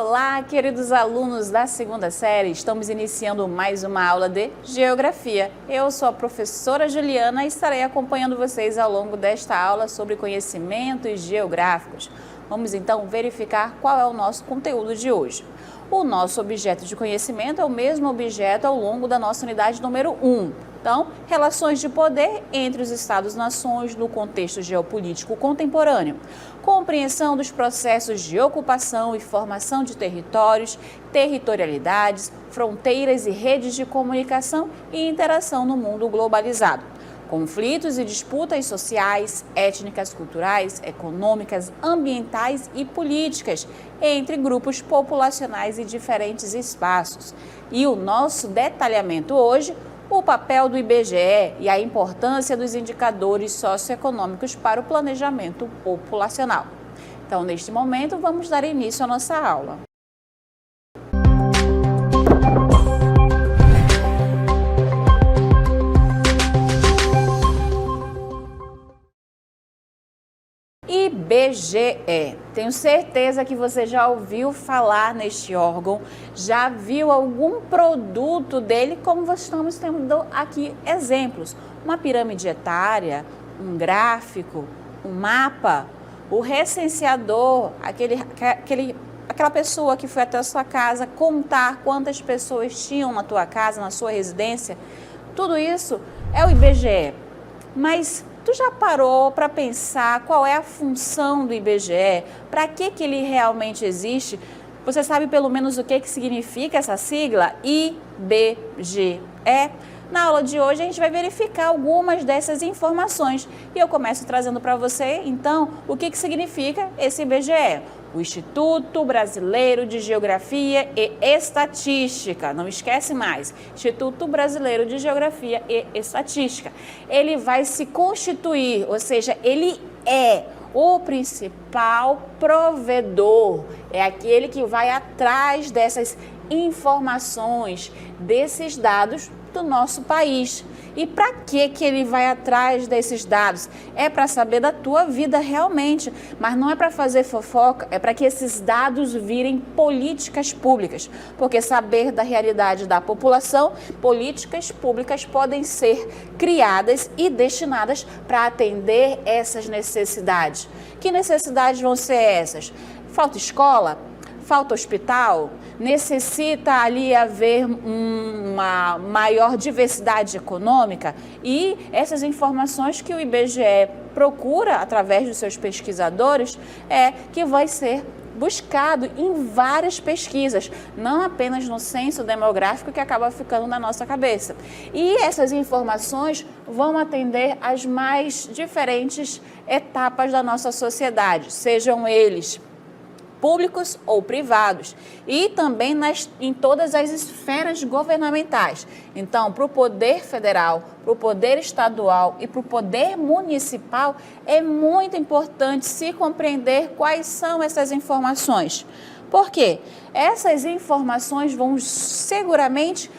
Olá, queridos alunos da segunda série, estamos iniciando mais uma aula de Geografia. Eu sou a professora Juliana e estarei acompanhando vocês ao longo desta aula sobre conhecimentos geográficos. Vamos então verificar qual é o nosso conteúdo de hoje. O nosso objeto de conhecimento é o mesmo objeto ao longo da nossa unidade número 1. Então, relações de poder entre os Estados-nações no contexto geopolítico contemporâneo, compreensão dos processos de ocupação e formação de territórios, territorialidades, fronteiras e redes de comunicação e interação no mundo globalizado. Conflitos e disputas sociais, étnicas, culturais, econômicas, ambientais e políticas entre grupos populacionais e diferentes espaços. E o nosso detalhamento hoje, o papel do IBGE e a importância dos indicadores socioeconômicos para o planejamento populacional. Então, neste momento, vamos dar início à nossa aula. IBGE. Tenho certeza que você já ouviu falar neste órgão, já viu algum produto dele, como estamos tendo aqui exemplos. Uma pirâmide etária, um gráfico, um mapa, o recenseador, aquela pessoa que foi até a sua casa contar quantas pessoas tinham na tua casa, na sua residência. Tudo isso é o IBGE. Mas tu já parou para pensar qual é a função do IBGE? Para que ele realmente existe? Você sabe pelo menos o que significa essa sigla? IBGE? Na aula de hoje a gente vai verificar algumas dessas informações e eu começo trazendo para você, então, o que significa esse IBGE. O Instituto Brasileiro de Geografia e Estatística, não esquece mais, Instituto Brasileiro de Geografia e Estatística. Ele vai se constituir, ou seja, ele é o principal provedor, é aquele que vai atrás dessas informações, desses dados do nosso país. E para que ele vai atrás desses dados? É para saber da tua vida realmente, mas não é para fazer fofoca, é para que esses dados virem políticas públicas, porque saber da realidade da população, políticas públicas podem ser criadas e destinadas para atender essas necessidades. Que necessidades vão ser essas? Falta escola? Falta hospital? Necessita ali haver uma maior diversidade econômica? E essas informações que o IBGE procura através dos seus pesquisadores é que vai ser buscado em várias pesquisas, não apenas no censo demográfico que acaba ficando na nossa cabeça. E essas informações vão atender às mais diferentes etapas da nossa sociedade, sejam eles públicos ou privados, e também em todas as esferas governamentais. Então, para o poder federal, para o poder estadual e para o poder municipal, é muito importante se compreender quais são essas informações. Por quê? Essas informações vão seguramente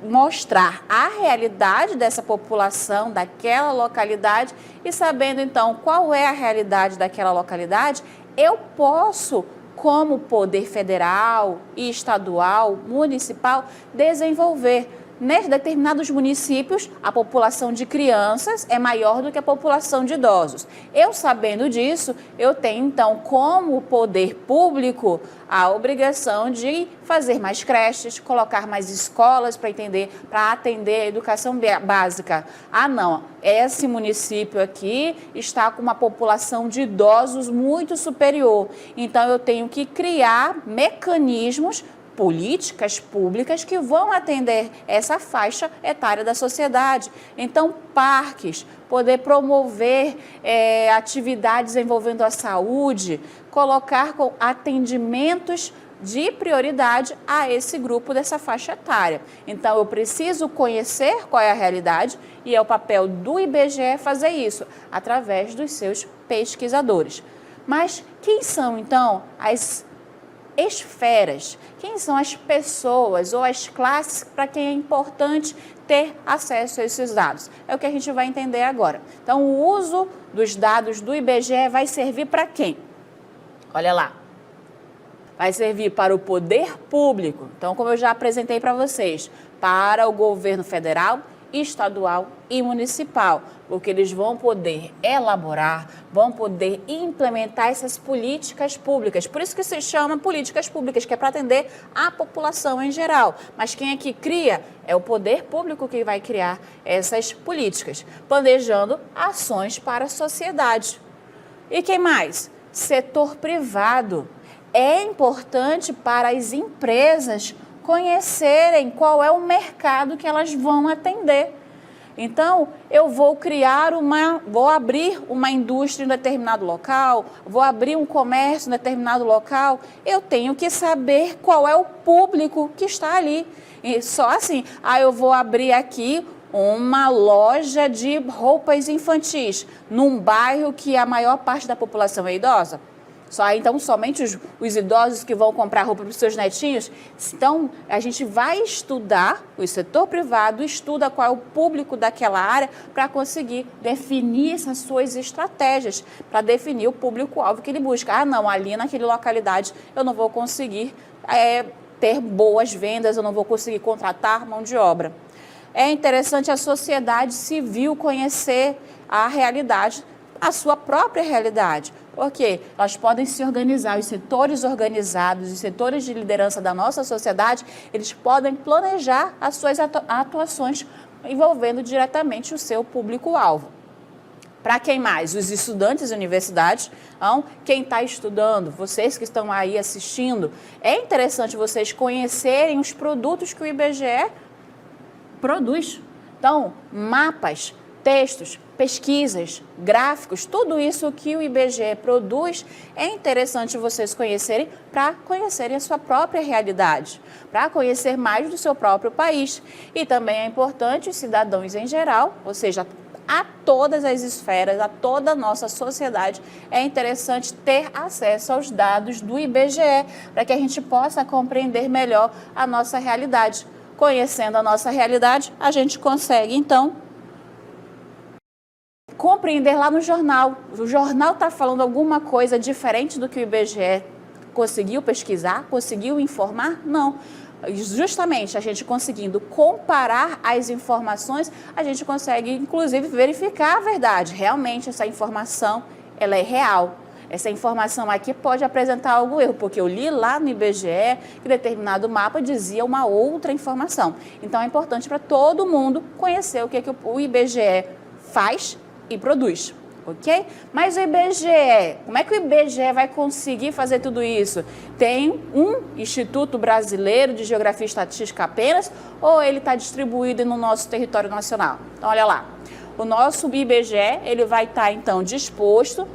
mostrar a realidade dessa população, daquela localidade, e sabendo então qual é a realidade daquela localidade, eu posso, como poder federal e estadual, municipal, desenvolver. Em determinados municípios, a população de crianças é maior do que a população de idosos. Eu sabendo disso, eu tenho então como poder público a obrigação de fazer mais creches, colocar mais escolas para atender a educação básica. Ah, não, esse município aqui está com uma população de idosos muito superior. Então eu tenho que criar mecanismos, políticas públicas que vão atender essa faixa etária da sociedade. Então, parques, poder promover atividades envolvendo a saúde, colocar com atendimentos de prioridade a esse grupo dessa faixa etária. Então, eu preciso conhecer qual é a realidade e é o papel do IBGE fazer isso, através dos seus pesquisadores. Mas quem são, então, as esferas? Quem são as pessoas ou as classes para quem é importante ter acesso a esses dados? É o que a gente vai entender agora. Então, o uso dos dados do IBGE vai servir para quem? Olha lá. vai servir para o poder público, então, como eu já apresentei para vocês, para o governo federal, estadual e municipal, porque eles vão poder elaborar, vão poder implementar essas políticas públicas. Por isso que se chama políticas públicas, que é para atender a população em geral. Mas quem é que cria? É o poder público que vai criar essas políticas, planejando ações para a sociedade. E quem mais? Setor privado. É importante para as empresas conhecerem qual é o mercado que elas vão atender. Então, eu vou abrir uma indústria em determinado local, vou abrir um comércio em determinado local, eu tenho que saber qual é o público que está ali. E só assim, eu vou abrir aqui uma loja de roupas infantis num bairro que a maior parte da população é idosa. Então, somente os idosos que vão comprar roupa para os seus netinhos. Então, a gente vai estudar, o setor privado estuda qual é o público daquela área para conseguir definir essas suas estratégias, para definir o público-alvo que ele busca. Não, ali naquela localidade eu não vou conseguir ter boas vendas, eu não vou conseguir contratar mão de obra. É interessante a sociedade civil conhecer a realidade, a sua própria realidade. Porque elas podem se organizar, os setores organizados, os setores de liderança da nossa sociedade, eles podem planejar as suas atuações envolvendo diretamente o seu público-alvo. Para quem mais? Os estudantes de universidade, quem está estudando, vocês que estão aí assistindo, é interessante vocês conhecerem os produtos que o IBGE produz. Então, mapas, textos, pesquisas, gráficos, tudo isso que o IBGE produz, é interessante vocês conhecerem para conhecerem a sua própria realidade, para conhecer mais do seu próprio país. E também é importante os cidadãos em geral, ou seja, a todas as esferas, a toda a nossa sociedade, é interessante ter acesso aos dados do IBGE, para que a gente possa compreender melhor a nossa realidade. Conhecendo a nossa realidade, a gente consegue, então, compreender lá no jornal. O jornal está falando alguma coisa diferente do que o IBGE conseguiu pesquisar, conseguiu informar? Não. Justamente a gente conseguindo comparar as informações, a gente consegue, inclusive, verificar a verdade. Realmente, essa informação ela é real. Essa informação aqui pode apresentar algum erro, porque eu li lá no IBGE que determinado mapa dizia uma outra informação. Então, é importante para todo mundo conhecer o que o IBGE faz e produz, ok? Mas o IBGE, como é que o IBGE vai conseguir fazer tudo isso? Tem um Instituto Brasileiro de Geografia e Estatística apenas, ou ele está distribuído no nosso território nacional? Então, olha lá, o nosso IBGE, ele vai estar, então, disposto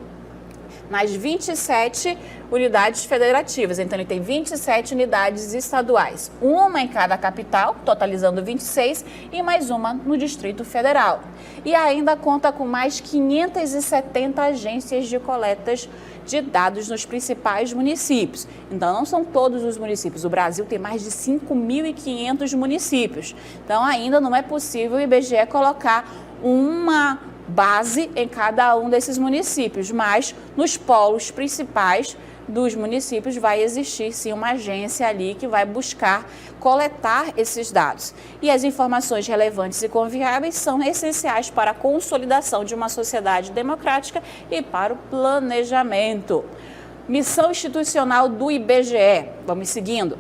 nas 27 unidades federativas. Então, ele tem 27 unidades estaduais, uma em cada capital, totalizando 26, e mais uma no Distrito Federal. E ainda conta com mais 570 agências de coletas de dados nos principais municípios. Então, não são todos os municípios. O Brasil tem mais de 5.500 municípios. Então, ainda não é possível o IBGE colocar uma base em cada um desses municípios, mas nos polos principais dos municípios vai existir sim uma agência ali que vai buscar coletar esses dados. E as informações relevantes e confiáveis são essenciais para a consolidação de uma sociedade democrática e para o planejamento. Missão institucional do IBGE. Vamos seguindo.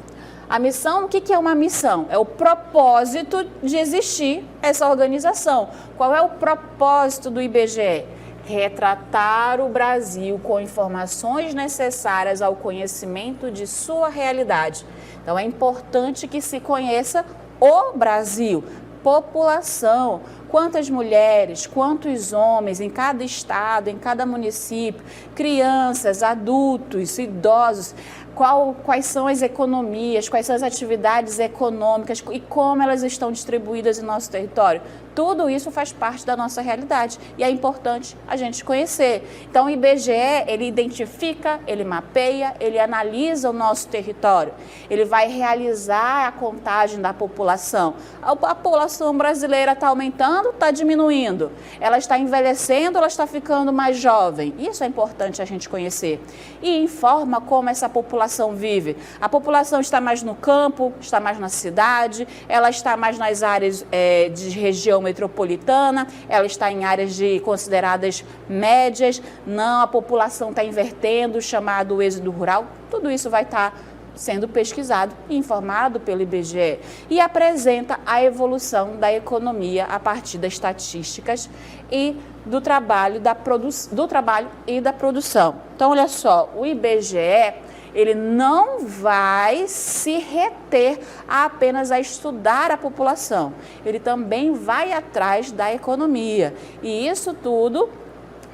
A missão, o que é uma missão? É o propósito de existir essa organização. Qual é o propósito do IBGE? Retratar o Brasil com informações necessárias ao conhecimento de sua realidade. Então, é importante que se conheça o Brasil, população, quantas mulheres, quantos homens em cada estado, em cada município, crianças, adultos, idosos, quais são as economias, quais são as atividades econômicas e como elas estão distribuídas em nosso território. Tudo isso faz parte da nossa realidade e é importante a gente conhecer. Então, o IBGE, ele identifica, ele mapeia, ele analisa o nosso território. Ele vai realizar a contagem da população. A população brasileira está aumentando, está diminuindo. Ela está envelhecendo, ela está ficando mais jovem. Isso é importante a gente conhecer. E informa como essa população vive. A população está mais no campo, está mais na cidade, ela está mais nas áreas de região metropolitana, ela está em áreas consideradas médias, não, a população está invertendo, o chamado êxodo rural, tudo isso vai estar sendo pesquisado e informado pelo IBGE e apresenta a evolução da economia a partir das estatísticas e do trabalho e da produção. Então, olha só, o IBGE ele não vai se reter apenas a estudar a população, ele também vai atrás da economia e isso tudo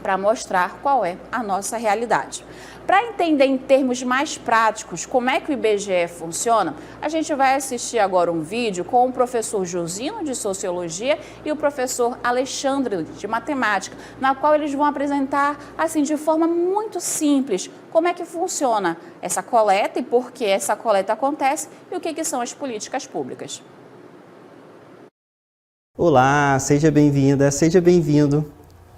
para mostrar qual é a nossa realidade. Para entender em termos mais práticos como é que o IBGE funciona, a gente vai assistir agora um vídeo com o professor Josino, de Sociologia, e o professor Alexandre, de Matemática, na qual eles vão apresentar, assim, de forma muito simples, como é que funciona essa coleta e por que essa coleta acontece e o que são as políticas públicas. Olá, seja bem-vinda, seja bem-vindo.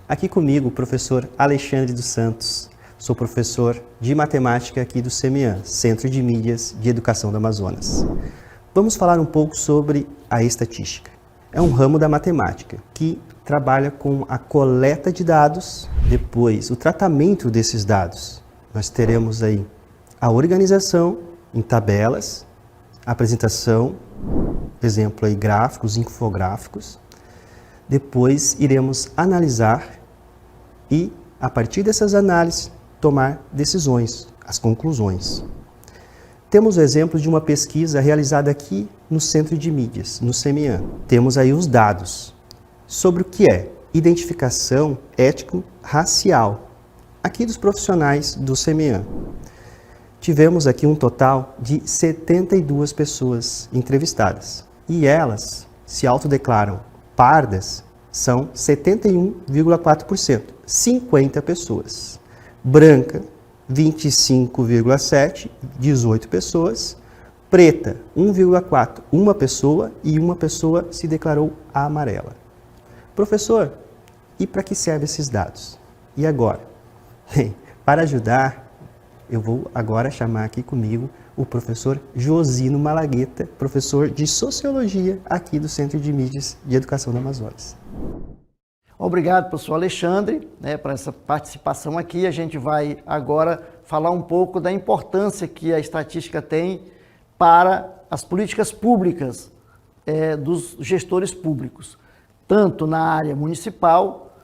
Aqui comigo o professor Alexandre dos Santos. Sou professor de matemática aqui do CEMEAN, Centro de Mídias de Educação do Amazonas. Vamos falar um pouco sobre a estatística. É um ramo da matemática que trabalha com a coleta de dados, depois o tratamento desses dados. Nós teremos aí a organização em tabelas, a apresentação, exemplo aí gráficos, infográficos. Depois iremos analisar e, a partir dessas análises, tomar decisões, as conclusões. Temos o exemplo de uma pesquisa realizada aqui no Centro de Mídias, no CEMEAN. Temos aí os dados sobre o que é identificação étnico-racial, aqui dos profissionais do CEMEAN. Tivemos aqui um total de 72 pessoas entrevistadas e elas se autodeclaram pardas, são 71,4%, 50 pessoas. Branca, 25,7%, 18 pessoas. Preta, 1,4%, uma pessoa, e uma pessoa se declarou amarela. Professor, e para que servem esses dados? E agora? Bem, para ajudar, eu vou agora chamar aqui comigo o professor Josino Malagueta, professor de Sociologia aqui do Centro de Mídias de Educação do Amazonas. Obrigado, professor Alexandre, por essa participação aqui. A gente vai agora falar um pouco da importância que a estatística tem para as políticas públicas dos gestores públicos, tanto na área municipal,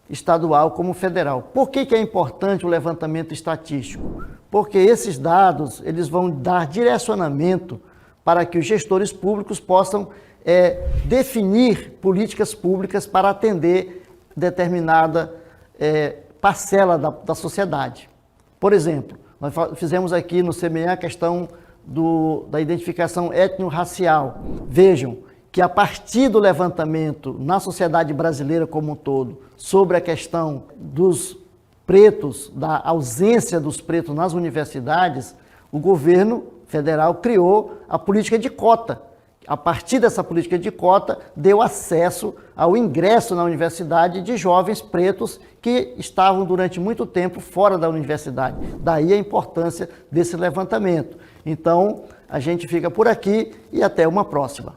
estadual como federal. Por que é importante o levantamento estatístico? Porque esses dados eles vão dar direcionamento para que os gestores públicos possam definir políticas públicas para atender determinada parcela da sociedade. Por exemplo, nós fizemos aqui no CEMEAN a questão da identificação étnico-racial. Vejam que a partir do levantamento na sociedade brasileira como um todo sobre a questão dos pretos, da ausência dos pretos nas universidades, o governo federal criou a política de cota. A partir dessa política de cota, deu acesso ao ingresso na universidade de jovens pretos que estavam durante muito tempo fora da universidade. Daí a importância desse levantamento. Então, a gente fica por aqui e até uma próxima.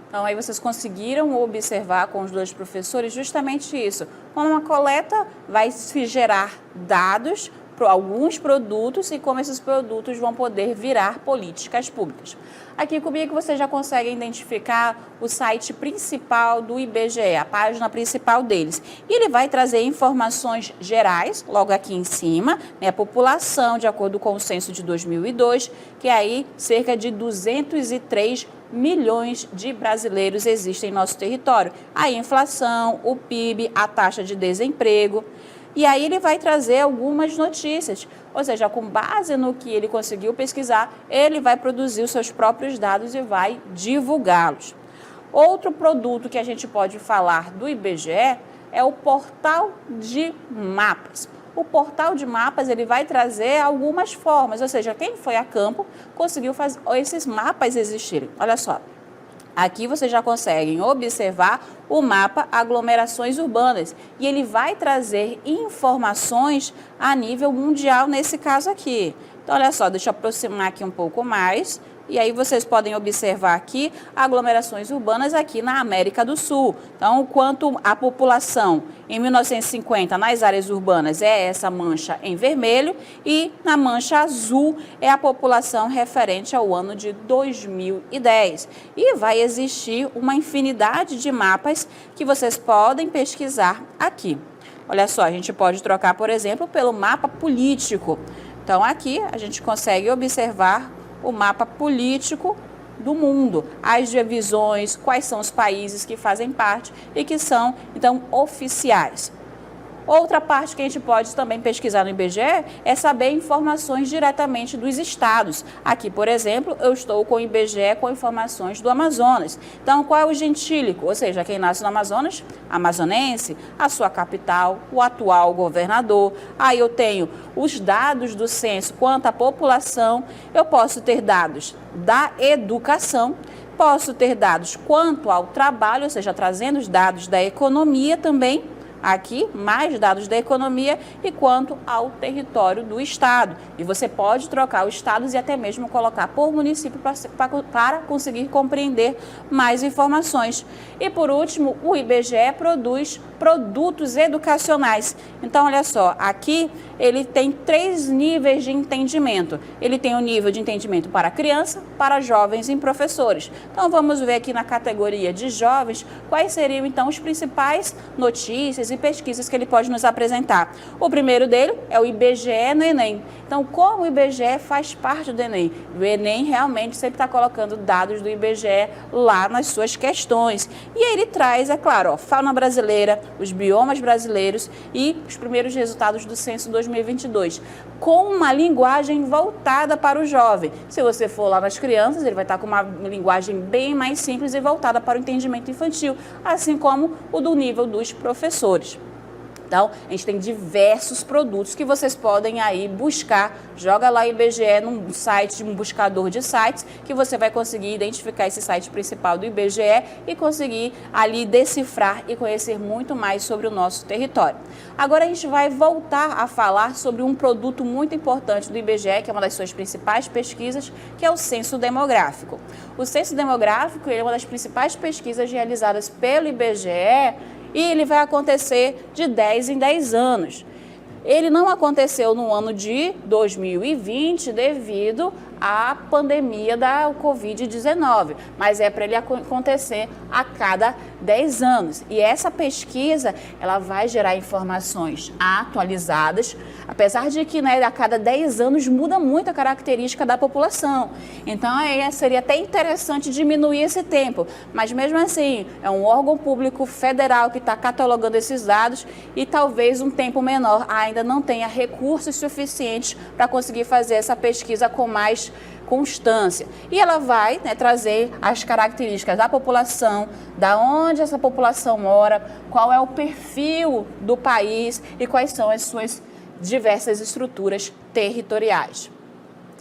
Então, aí vocês conseguiram observar com os dois professores justamente isso. Como uma coleta vai se gerar dados para alguns produtos e como esses produtos vão poder virar políticas públicas. Aqui comigo você já consegue identificar o site principal do IBGE, a página principal deles. E ele vai trazer informações gerais, logo aqui em cima, a população, de acordo com o censo de 2002, que aí cerca de 203 milhões de brasileiros existem em nosso território. A inflação, o PIB, a taxa de desemprego. E aí ele vai trazer algumas notícias, ou seja, com base no que ele conseguiu pesquisar, ele vai produzir os seus próprios dados e vai divulgá-los. Outro produto que a gente pode falar do IBGE é o portal de mapas. O portal de mapas ele vai trazer algumas formas, ou seja, quem foi a campo conseguiu fazer esses mapas existirem. Olha só, aqui vocês já conseguem observar o mapa aglomerações urbanas e ele vai trazer informações a nível mundial nesse caso aqui. Então, olha só, deixa eu aproximar aqui um pouco mais. E aí vocês podem observar aqui aglomerações urbanas aqui na América do Sul. Então, quanto a população em 1950 nas áreas urbanas é essa mancha em vermelho e na mancha azul é a população referente ao ano de 2010. E vai existir uma infinidade de mapas que vocês podem pesquisar aqui. Olha só, a gente pode trocar, por exemplo, pelo mapa político. Então, aqui a gente consegue observar o mapa político do mundo, as divisões, quais são os países que fazem parte e que são, então, oficiais. Outra parte que a gente pode também pesquisar no IBGE é saber informações diretamente dos estados. Aqui, por exemplo, eu estou com o IBGE com informações do Amazonas. Então, qual é o gentílico? Ou seja, quem nasce no Amazonas, amazonense, a sua capital, o atual governador. Aí eu tenho os dados do censo quanto à população. Eu posso ter dados da educação, posso ter dados quanto ao trabalho, ou seja, trazendo os dados da economia também. Aqui, mais dados da economia e quanto ao território do estado. E você pode trocar os estados e até mesmo colocar por município para conseguir compreender mais informações. E por último, o IBGE produz produtos educacionais. Então, olha só, aqui ele tem 3 níveis de entendimento. Ele tem o nível de entendimento para criança, para jovens e professores. Então, vamos ver aqui na categoria de jovens quais seriam, então, os principais notícias e pesquisas que ele pode nos apresentar. O primeiro dele é o IBGE no Enem. Então, como o IBGE faz parte do Enem? O Enem realmente sempre está colocando dados do IBGE lá nas suas questões. E aí ele traz, é claro, fauna brasileira, os biomas brasileiros e os primeiros resultados do censo 2022, com uma linguagem voltada para o jovem. Se você for lá nas crianças, ele vai estar com uma linguagem bem mais simples e voltada para o entendimento infantil, assim como o do nível dos professores. Então, a gente tem diversos produtos que vocês podem aí buscar. Joga lá IBGE num site, um buscador de sites, que você vai conseguir identificar esse site principal do IBGE e conseguir ali decifrar e conhecer muito mais sobre o nosso território. Agora a gente vai voltar a falar sobre um produto muito importante do IBGE, que é uma das suas principais pesquisas, que é o censo demográfico. O censo demográfico é uma das principais pesquisas realizadas pelo IBGE e ele vai acontecer de 10 em 10 anos. Ele não aconteceu no ano de 2020 devido à pandemia da Covid-19, mas é para ele acontecer a cada 10 anos. E essa pesquisa, ela vai gerar informações atualizadas, apesar de que, né, a cada 10 anos muda muito a característica da população. Então, aí seria até interessante diminuir esse tempo, mas mesmo assim, é um órgão público federal que está catalogando esses dados e talvez um tempo menor ainda não tenha recursos suficientes para conseguir fazer essa pesquisa com mais constância. E ela vai, né, trazer as características da população, da onde essa população mora, qual é o perfil do país e quais são as suas diversas estruturas territoriais.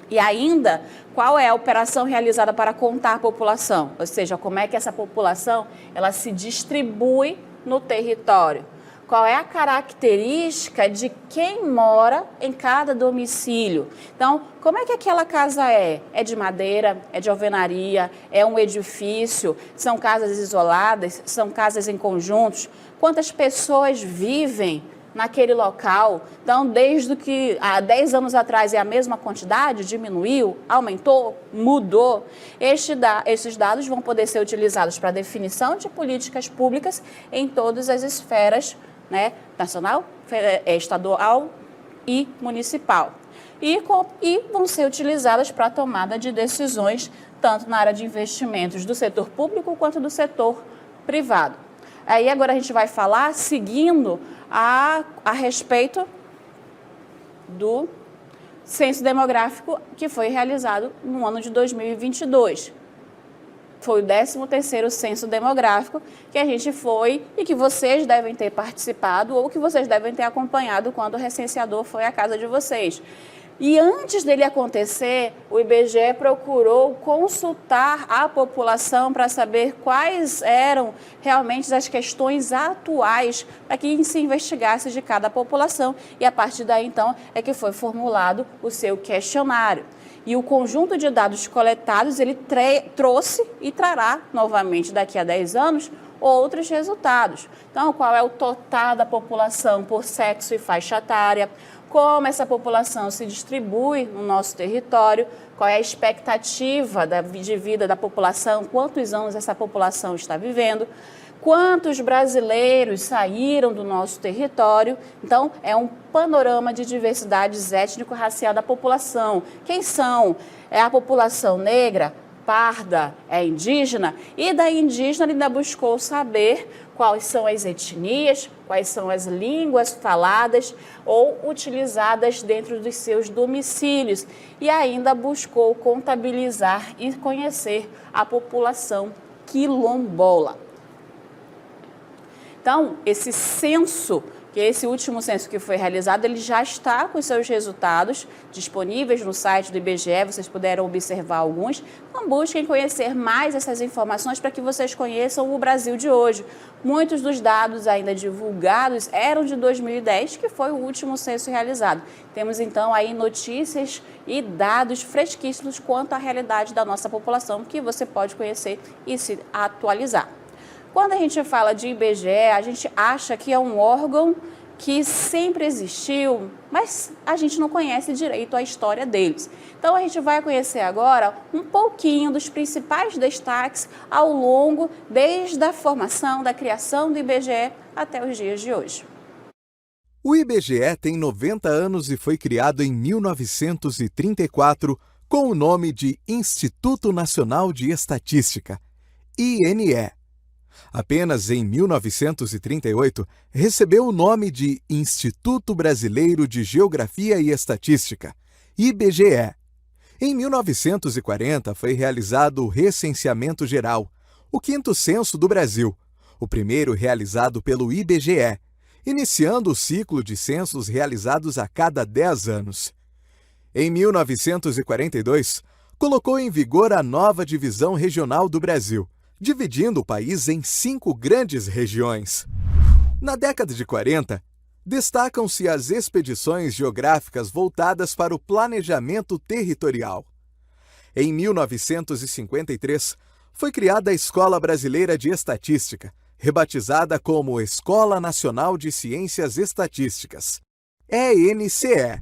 E ainda, qual é a operação realizada para contar a população? Ou seja, como é que essa população ela se distribui no território? Qual é a característica de quem mora em cada domicílio? Então, como é que aquela casa é? É de madeira? É de alvenaria? É um edifício? São casas isoladas? São casas em conjuntos? Quantas pessoas vivem naquele local? Então, desde que há 10 anos atrás é a mesma quantidade, diminuiu, aumentou, mudou. Esses dados vão poder ser utilizados para definição de políticas públicas em todas as esferas, né, nacional, estadual e municipal. E vão ser utilizadas para a tomada de decisões, tanto na área de investimentos do setor público quanto do setor privado. Aí agora a gente vai falar, seguindo a respeito do censo demográfico que foi realizado no ano de 2022. foi o 13º Censo Demográfico que a gente foi e que vocês devem ter participado ou que vocês devem ter acompanhado quando o recenseador foi à casa de vocês. E antes dele acontecer, o IBGE procurou consultar a população para saber quais eram realmente as questões atuais para que se investigasse de cada população. E a partir daí, então, é que foi formulado o seu questionário. E o conjunto de dados coletados, ele trouxe e trará novamente daqui a 10 anos outros resultados. Então, qual é o total da população por sexo e faixa etária, como essa população se distribui no nosso território, qual é a expectativa de vida da população, quantos anos essa população está vivendo, quantos brasileiros saíram do nosso território. Então, é um panorama de diversidades étnico-racial da população. Quem são? É a população negra, parda, é indígena, e da indígena ele ainda buscou saber quais são as etnias, quais são as línguas faladas ou utilizadas dentro dos seus domicílios, e ainda buscou contabilizar e conhecer a população quilombola. Então, esse censo, que esse último censo que foi realizado, ele já está com os seus resultados disponíveis no site do IBGE, vocês puderam observar alguns. Então, busquem conhecer mais essas informações para que vocês conheçam o Brasil de hoje. Muitos dos dados ainda divulgados eram de 2010, que foi o último censo realizado. Temos, então, aí notícias e dados fresquíssimos quanto à realidade da nossa população, que você pode conhecer e se atualizar. Quando a gente fala de IBGE, a gente acha que é um órgão que sempre existiu, mas a gente não conhece direito a história deles. Então, a gente vai conhecer agora um pouquinho dos principais destaques ao longo, desde a formação, da criação do IBGE até os dias de hoje. O IBGE tem 90 anos e foi criado em 1934 com o nome de Instituto Nacional de Estatística, INE. Apenas em 1938, recebeu o nome de Instituto Brasileiro de Geografia e Estatística, IBGE. Em 1940, foi realizado o Recenseamento Geral, o 5º censo do Brasil, o primeiro realizado pelo IBGE, iniciando o ciclo de censos realizados a cada 10 anos. Em 1942, colocou em vigor a nova divisão regional do Brasil, dividindo o país em 5 grandes regiões. Na década de 40, destacam-se as expedições geográficas voltadas para o planejamento territorial. Em 1953, foi criada a Escola Brasileira de Estatística, rebatizada como Escola Nacional de Ciências Estatísticas, ENCE.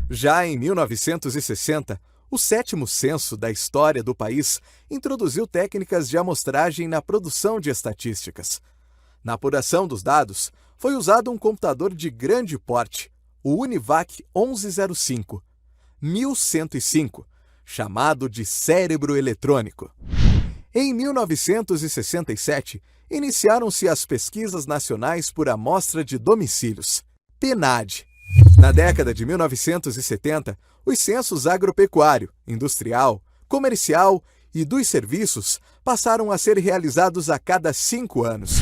Já em 1960, o 7º censo da história do país introduziu técnicas de amostragem na produção de estatísticas. Na apuração dos dados, foi usado um computador de grande porte, o Univac 1105, 1105, chamado de cérebro eletrônico. Em 1967, iniciaram-se as Pesquisas Nacionais por Amostra de Domicílios, PNAD. Na década de 1970, os censos agropecuário, industrial, comercial e dos serviços passaram a ser realizados a cada 5 anos.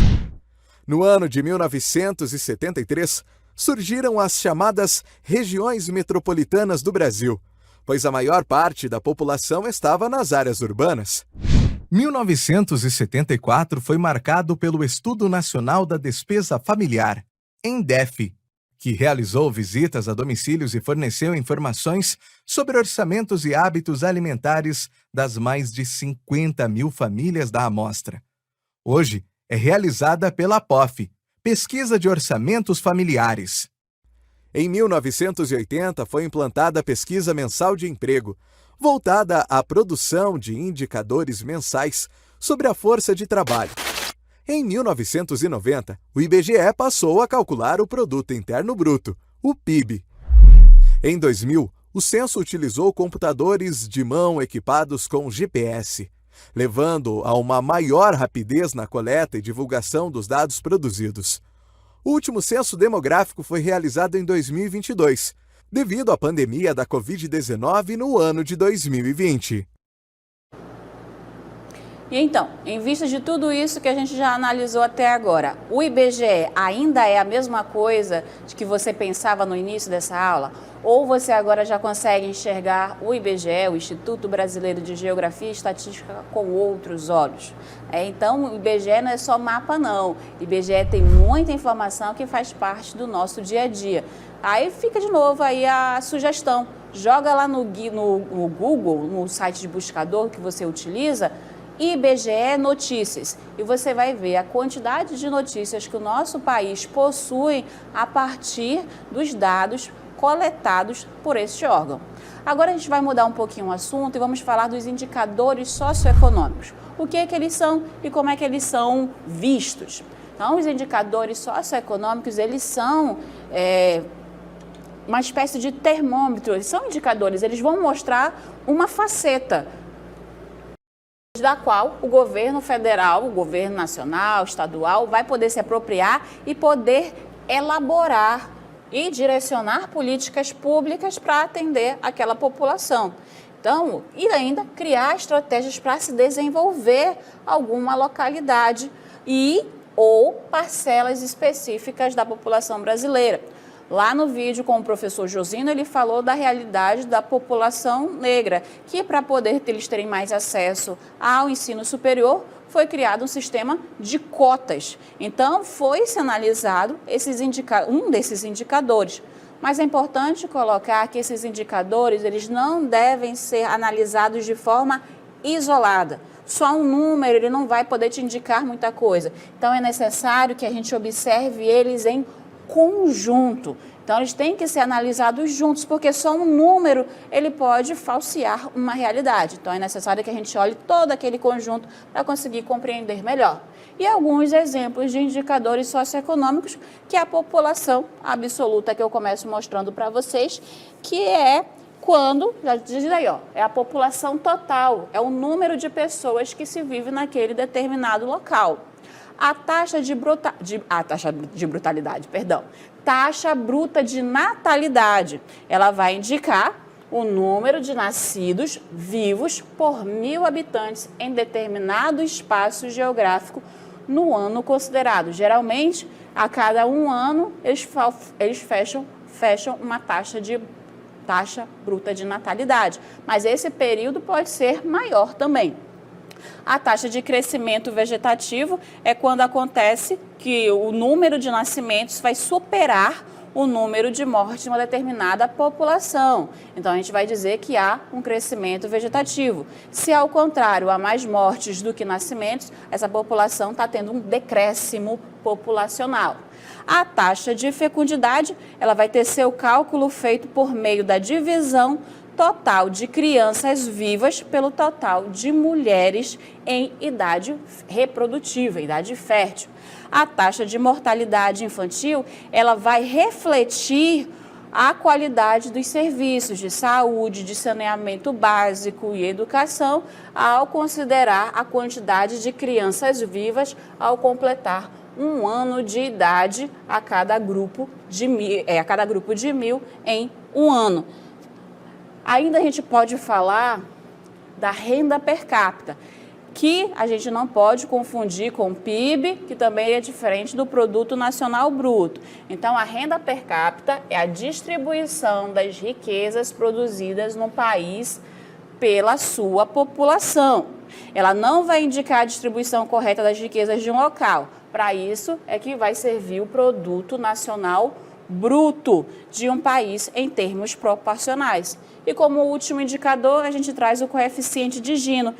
No ano de 1973, surgiram as chamadas regiões metropolitanas do Brasil, pois a maior parte da população estava nas áreas urbanas. 1974 foi marcado pelo Estudo Nacional da Despesa Familiar, ENDEF, que realizou visitas a domicílios e forneceu informações sobre orçamentos e hábitos alimentares das mais de 50 mil famílias da amostra. Hoje, é realizada pela POF, Pesquisa de Orçamentos Familiares. Em 1980, foi implantada a Pesquisa Mensal de Emprego, voltada à produção de indicadores mensais sobre a força de trabalho. Em 1990, o IBGE passou a calcular o Produto Interno Bruto, o PIB. Em 2000, o censo utilizou computadores de mão equipados com GPS, levando a uma maior rapidez na coleta e divulgação dos dados produzidos. O último censo demográfico foi realizado em 2022, devido à pandemia da Covid-19 no ano de 2020. E então, em vista de tudo isso que a gente já analisou até agora, o IBGE ainda é a mesma coisa de que você pensava no início dessa aula? Ou você agora já consegue enxergar o IBGE, o Instituto Brasileiro de Geografia e Estatística, com outros olhos? Então, o IBGE não é só mapa, não. O IBGE tem muita informação que faz parte do nosso dia a dia. Aí fica de novo aí a sugestão. Joga lá no Google, no site de buscador que você utiliza, IBGE Notícias, e você vai ver a quantidade de notícias que o nosso país possui a partir dos dados coletados por este órgão. Agora a gente vai mudar um pouquinho o assunto e vamos falar dos indicadores socioeconômicos. O que é que eles são e como é que eles são vistos? Então, os indicadores socioeconômicos, eles são uma espécie de termômetro, eles são indicadores, eles vão mostrar uma faceta da qual o governo federal, o governo nacional, estadual, vai poder se apropriar e poder elaborar e direcionar políticas públicas para atender aquela população. Então, e ainda criar estratégias para se desenvolver alguma localidade ou parcelas específicas da população brasileira. Lá no vídeo com o professor Josino, ele falou da realidade da população negra, que para poder eles terem mais acesso ao ensino superior, foi criado um sistema de cotas. Então, foi-se analisado um desses indicadores. Mas é importante colocar que esses indicadores, eles não devem ser analisados de forma isolada. Só um número, ele não vai poder te indicar muita coisa. Então, é necessário que a gente observe eles em conjunto. Então, eles têm que ser analisados juntos, porque só um número ele pode falsear uma realidade. Então, é necessário que a gente olhe todo aquele conjunto para conseguir compreender melhor. E alguns exemplos de indicadores socioeconômicos que é a população absoluta, que eu começo mostrando para vocês, que é quando, já diz aí, ó, é a população total, é o número de pessoas que se vive naquele determinado local. A taxa taxa bruta de natalidade, ela vai indicar o número de nascidos vivos por 1.000 habitantes em determinado espaço geográfico no ano considerado. Geralmente, a cada um ano, eles fecham uma taxa bruta de natalidade, mas esse período pode ser maior também. A taxa de crescimento vegetativo é quando acontece que o número de nascimentos vai superar o número de mortes de uma determinada população. Então, a gente vai dizer que há um crescimento vegetativo. Se, ao contrário, há mais mortes do que nascimentos, essa população está tendo um decréscimo populacional. A taxa de fecundidade, ela vai ter seu cálculo feito por meio da divisão total de crianças vivas pelo total de mulheres em idade reprodutiva, idade fértil. A taxa de mortalidade infantil, ela vai refletir a qualidade dos serviços de saúde, de saneamento básico e educação, ao considerar a quantidade de crianças vivas ao completar um ano de idade a cada grupo de 1.000 em um ano. Ainda a gente pode falar da renda per capita, que a gente não pode confundir com o PIB, que também é diferente do Produto Nacional Bruto. Então, a renda per capita é a distribuição das riquezas produzidas no país pela sua população. Ela não vai indicar a distribuição correta das riquezas de um local. Para isso é que vai servir o Produto Nacional Bruto de um país em termos proporcionais. E como último indicador, a gente traz o coeficiente de Gini,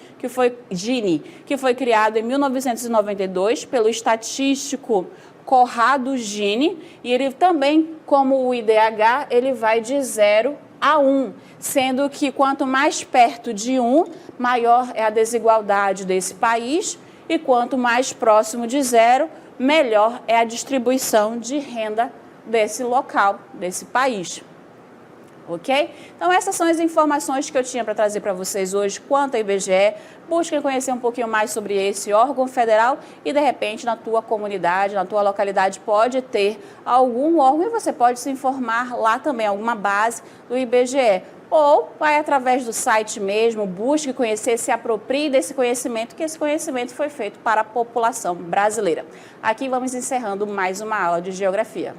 que foi criado em 1992 pelo estatístico Corrado Gini, e ele também, como o IDH, ele vai de 0 a 1, sendo que quanto mais perto de 1, maior é a desigualdade desse país, e quanto mais próximo de 0, melhor é a distribuição de renda desse local, desse país. Ok? Então, essas são as informações que eu tinha para trazer para vocês hoje quanto ao IBGE. Busquem conhecer um pouquinho mais sobre esse órgão federal e, de repente, na tua comunidade, na tua localidade, pode ter algum órgão e você pode se informar lá também, alguma base do IBGE. ou vai através do site mesmo, busque conhecer, se aproprie desse conhecimento, que esse conhecimento foi feito para a população brasileira. Aqui vamos encerrando mais uma aula de Geografia.